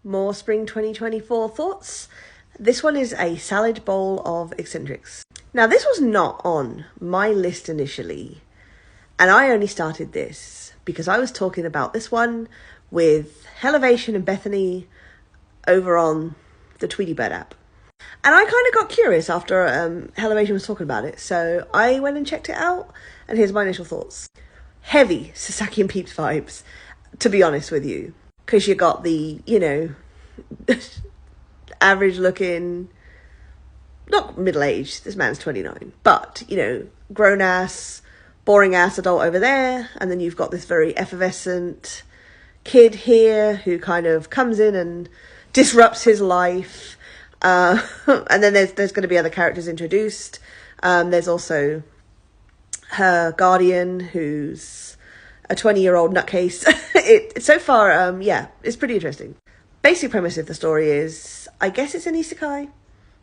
More spring 2024 thoughts. This one is a Salad Bowl of Eccentrics. Now, this was not on my list initially, and I only started this because I was talking about this one with Elevation and Bethany over on the Tweety Bird app. And I kind of got curious after Elevation was talking about it, so I went and checked it out, and here's my initial thoughts. Heavy Sasaki and Peeps vibes, to be honest with you. Because you got the, average looking, not middle-aged, this man's 29, but, grown-ass, boring-ass adult over there, and then you've got this very effervescent kid here who kind of comes in and disrupts his life, and then there's going to be other characters introduced. There's also her guardian, who's a 20-year-old nutcase. So far, it's pretty interesting. Basic premise of the story is, I guess it's an isekai.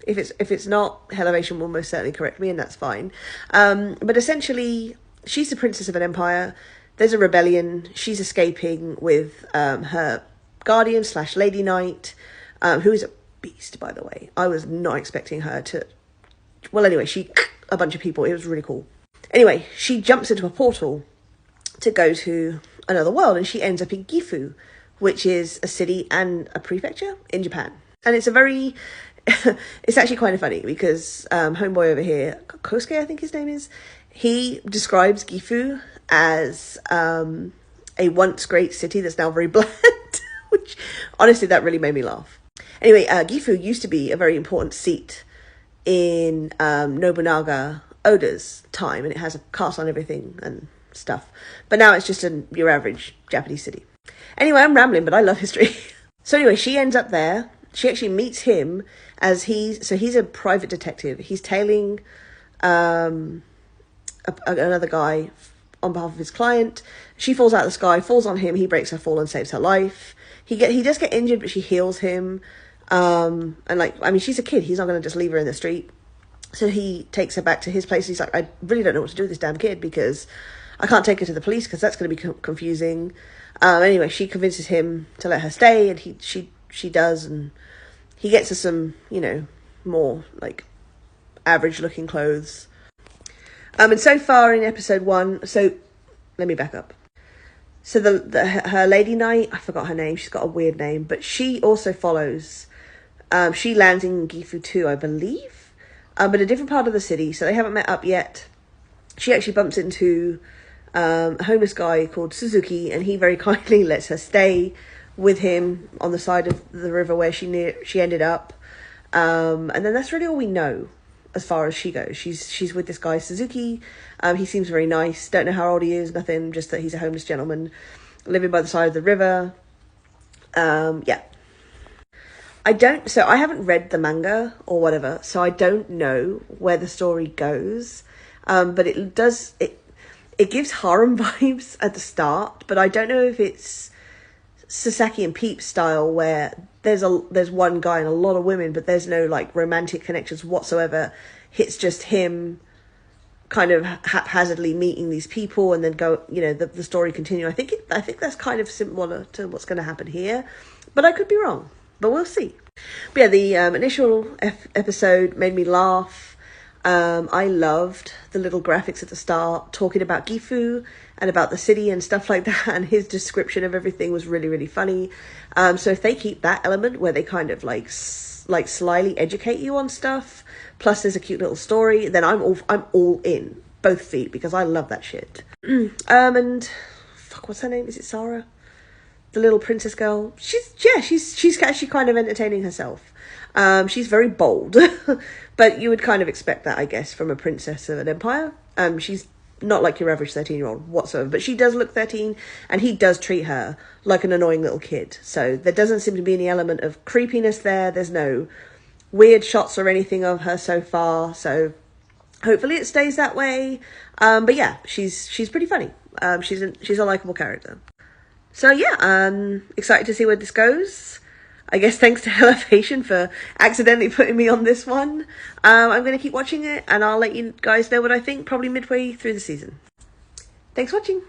If it's not, Elevation will most certainly correct me, and that's fine. But essentially, she's the princess of an empire. There's a rebellion. She's escaping with her guardian / lady knight, who is a beast, by the way. I was not expecting her to... Well, anyway, she... a bunch of people. It was really cool. Anyway, she jumps into a portal to go to another world, and she ends up in Gifu, which is a city and a prefecture in Japan. And it's a very... it's actually kind of funny because homeboy over here, Kosuke I think his name is, he describes Gifu as a once great city that's now very bland, which honestly, that really made me laugh. Anyway, Gifu used to be a very important seat in Nobunaga Oda's time, and it has a castle and everything and stuff. But now it's just your average Japanese city. Anyway, I'm rambling, but I love history. So anyway, she ends up there. She actually meets him as he's a private detective. He's tailing another guy on behalf of his client. She falls out of the sky, falls on him. He breaks her fall and saves her life. He does get injured, but she heals him. And she's a kid. He's not going to just leave her in the street. So he takes her back to his place. He's like, I really don't know what to do with this damn kid because I can't take her to the police because that's going to be confusing. Anyway, she convinces him to let her stay, and she does, and he gets her some, more like average looking clothes. And so far in episode 1, so let me back up. So her lady knight, I forgot her name. She's got a weird name, but she also follows. She lands in Gifu too, I believe, but a different part of the city. So they haven't met up yet. She actually bumps into a homeless guy called Suzuki, and he very kindly lets her stay with him on the side of the river where she ended up. And then that's really all we know as far as she goes. She's with this guy Suzuki. He seems very nice. Don't know how old he is, nothing, just that he's a homeless gentleman living by the side of the river. Yeah. I haven't read the manga or whatever, so I don't know where the story goes. But it gives harem vibes at the start, but I don't know if it's Sasaki and Peeps style where there's one guy and a lot of women, but there's no like romantic connections whatsoever. It's just him kind of haphazardly meeting these people and then go, the story continue. I think that's kind of similar to what's going to happen here, but I could be wrong, but we'll see. But yeah, the initial episode made me laugh. I loved the little graphics at the start talking about Gifu and about the city and stuff like that, and his description of everything was really, really funny. So if they keep that element where they kind of like slyly educate you on stuff, plus there's a cute little story, then I'm all in, both feet, because I love that shit. And fuck, what's her name? Is it Sarah? The little princess girl. She's actually kind of entertaining herself. She's very bold, but you would kind of expect that, I guess, from a princess of an empire. She's not like your average 13-year-old whatsoever, but she does look 13, and he does treat her like an annoying little kid. So there doesn't seem to be any element of creepiness there. There's no weird shots or anything of her so far. So hopefully it stays that way. But yeah, she's pretty funny. She's a likable character. So yeah, I'm excited to see where this goes. I guess thanks to Elevation for accidentally putting me on this one. I'm going to keep watching it, and I'll let you guys know what I think probably midway through the season. Thanks for watching.